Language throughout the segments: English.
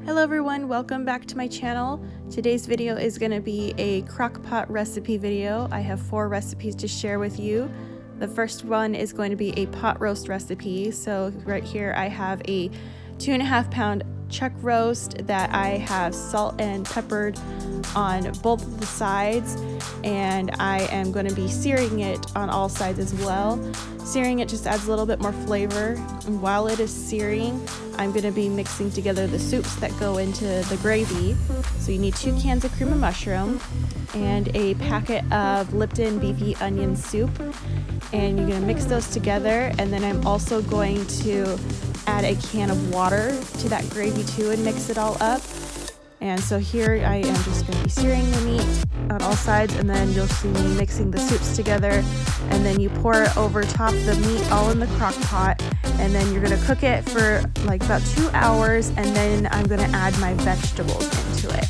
Hello everyone, welcome back to my channel. Today's video is going to be a crockpot recipe video. I have 4 recipes to share with you. The first one is going to be a pot roast recipe. So right here I have a 2.5 pound chuck roast that I have salt and peppered on both of the sides, and I am going to be searing it on all sides as well. Searing it just adds a little bit more flavor, and while it is searing I'm going to be mixing together the soups that go into the gravy. So you need 2 cans of cream of mushroom and a packet of Lipton beefy onion soup, and you're going to mix those together. And then I'm also going to add a can of water to that gravy too and mix it all up. And so here I am just going to be searing the meat on all sides, and then you'll see me mixing the soups together, and then you pour it over top the meat all in the crock pot, and then you're going to cook it for like about 2 hours, and then I'm going to add my vegetables into it.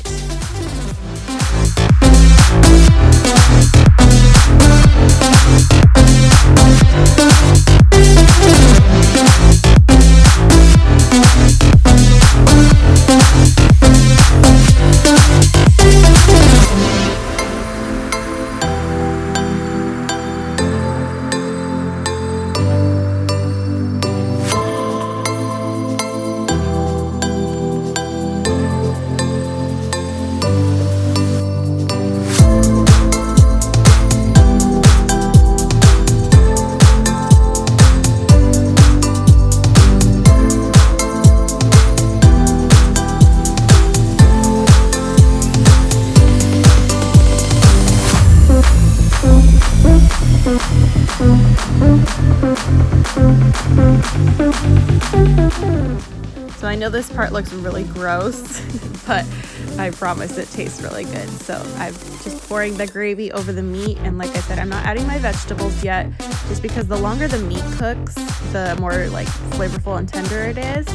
So I know this part looks really gross, but I promise it tastes really good. So I'm just pouring the gravy over the meat, and like I said, I'm not adding my vegetables yet, just because the longer the meat cooks, the more like flavorful and tender it is,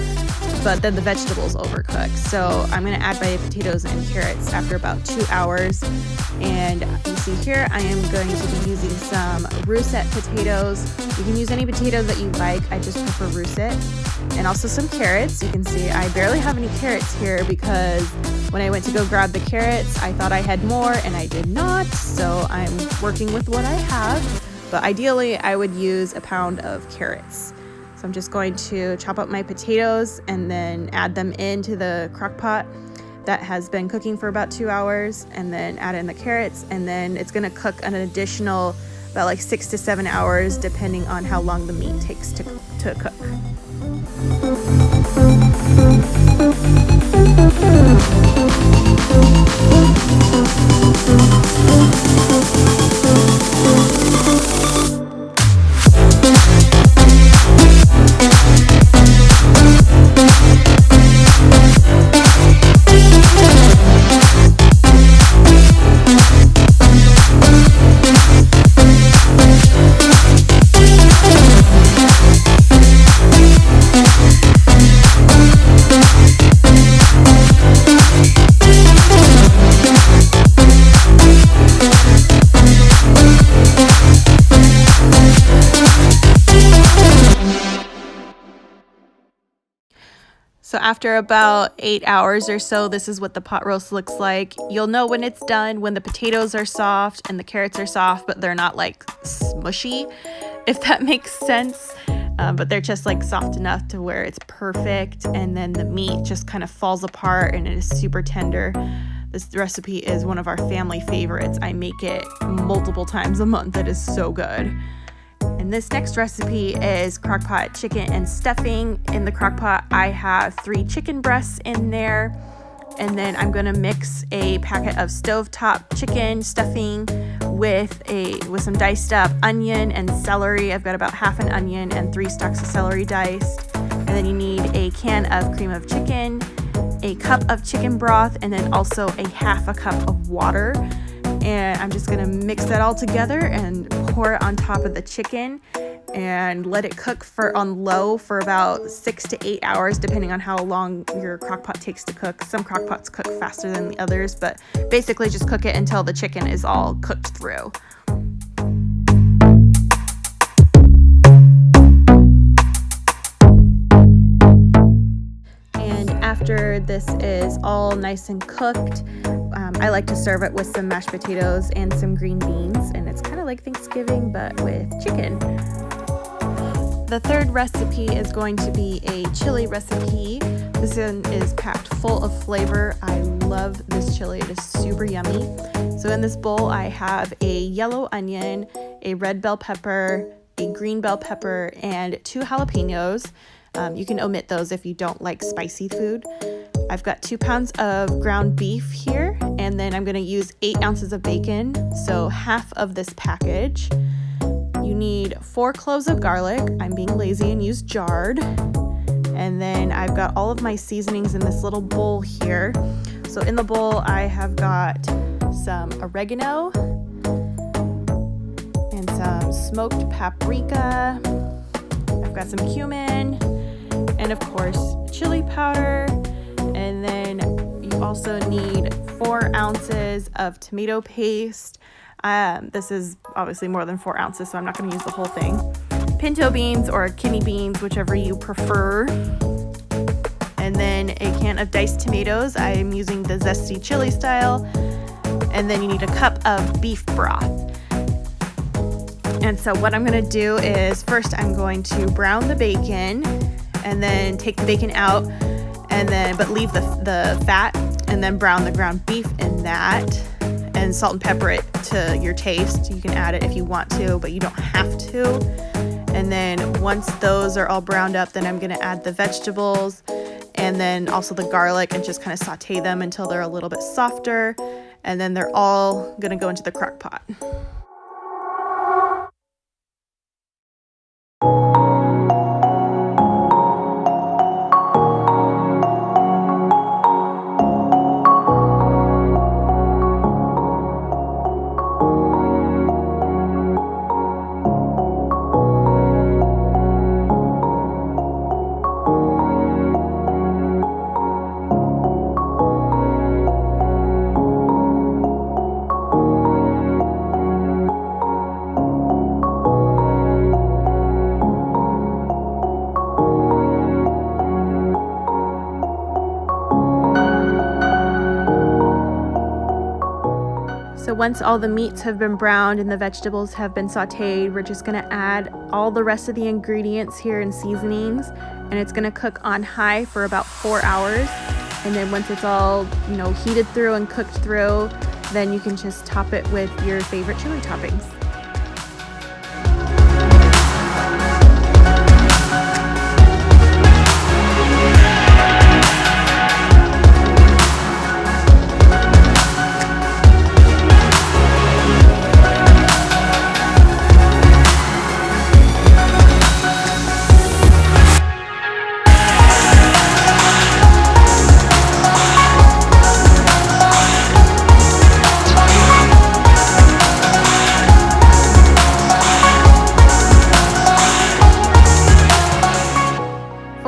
but then the vegetables overcook. So I'm going to add my potatoes and carrots after about 2 hours. And you see here I am going to be using some russet potatoes. You can use any potatoes that you like, I just prefer russet. And also some carrots. You can see I barely have any carrots here because when I went to go grab the carrots I thought I had more and I did not, so I'm working with what I have. But ideally I would use a pound of carrots. So I'm just going to chop up my potatoes and then add them into the crock pot that has been cooking for about 2 hours, and then add in the carrots, and then it's going to cook an additional about like 6 to 7 hours depending on how long the meat takes to cook. So after about 8 hours or so, this is what the pot roast looks like. You'll know when it's done when the potatoes are soft and the carrots are soft, but they're not like smushy, if that makes sense. But they're just like soft enough to where it's perfect, and then the meat just kind of falls apart and it is super tender. This recipe is one of our family favorites. I make it multiple times a month. It is so good. And this next recipe is crockpot chicken and stuffing. In the crockpot I have 3 chicken breasts in there, and then I'm going to mix a packet of stovetop chicken stuffing with some diced up onion and celery. I've got about half an onion and 3 stalks of celery diced. And then you need a can of cream of chicken, a cup of chicken broth, and then also a half a cup of water. And I'm just going to mix that all together and pour it on top of the chicken and let it cook on low for about 6 to 8 hours, depending on how long your crock pot takes to cook. Some crock pots cook faster than the others, but basically just cook it until the chicken is all cooked through. after this is all nice and cooked, I like to serve it with some mashed potatoes and some green beans, and it's kind of like Thanksgiving but with chicken. The third recipe is going to be a chili recipe. This one is packed full of flavor. I love this chili. It is super yummy. So in this bowl, I have a yellow onion, a red bell pepper, a green bell pepper, and 2 jalapenos. You can omit those if you don't like spicy food. I've got 2 pounds of ground beef here, and then I'm going to use 8 ounces of bacon, so half of this package. You need 4 cloves of garlic. I'm being lazy and used jarred. And then I've got all of my seasonings in this little bowl here. So in the bowl, I have got some oregano and some smoked paprika. I've got some cumin and of course chili powder. And then you also need 4 ounces of tomato paste. This is obviously more than 4 ounces, so I'm not going to use the whole thing. Pinto beans or kidney beans, whichever you prefer. And then a can of diced tomatoes. I'm using the zesty chili style. And then you need a cup of beef broth. And so what I'm going to do is first I'm going to brown the bacon and then take the bacon out but leave the fat, and then brown the ground beef in that. And salt and pepper it to your taste. You can add it if you want to, but you don't have to. And then once those are all browned up, then I'm going to add the vegetables and then also the garlic and just kind of saute them until they're a little bit softer. And then they're all going to go into the crock pot. So once all the meats have been browned and the vegetables have been sauteed, we're just gonna add all the rest of the ingredients here and seasonings, and it's gonna cook on high for about 4 hours. And then once it's all, heated through and cooked through, then you can just top it with your favorite chili toppings.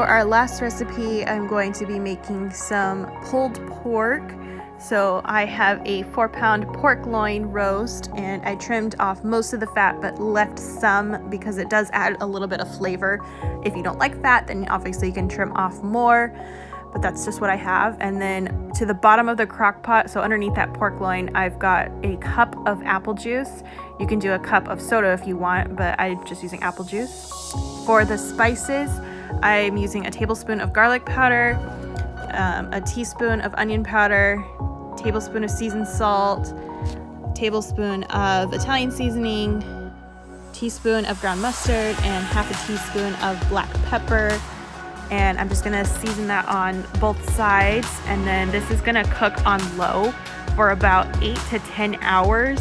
Our last recipe, I'm going to be making some pulled pork. So I have a 4-pound pork loin roast, and I trimmed off most of the fat but left some because it does add a little bit of flavor. If you don't like fat, then obviously you can trim off more, but that's just what I have. And then to the bottom of the crock pot, so underneath that pork loin, I've got a cup of apple juice. You can do a cup of soda if you want, but I'm just using apple juice. For the spices, I'm using a tablespoon of garlic powder, a teaspoon of onion powder, tablespoon of seasoned salt, tablespoon of Italian seasoning, teaspoon of ground mustard, and half a teaspoon of black pepper. And I'm just gonna season that on both sides, and then this is gonna cook on low for about 8 to 10 hours.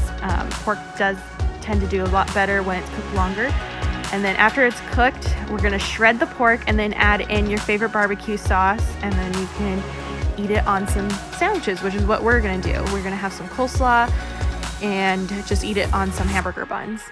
Pork does tend to do a lot better when it's cooked longer. And then after it's cooked, we're gonna shred the pork and then add in your favorite barbecue sauce, and then you can eat it on some sandwiches, which is what we're gonna do. We're gonna have some coleslaw and just eat it on some hamburger buns.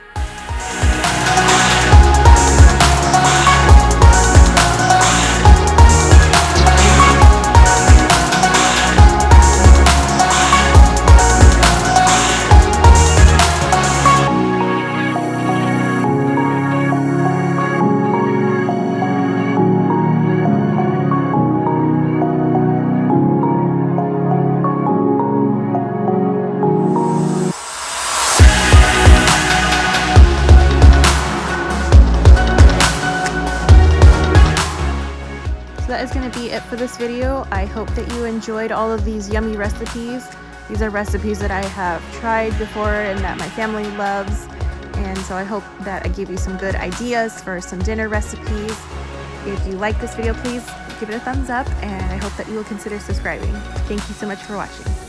that is going to be it for this video. I hope that you enjoyed all of these yummy recipes. These are recipes that I have tried before and that my family loves. And so I hope that I gave you some good ideas for some dinner recipes. If you like this video, please give it a thumbs up, and I hope that you will consider subscribing. Thank you so much for watching.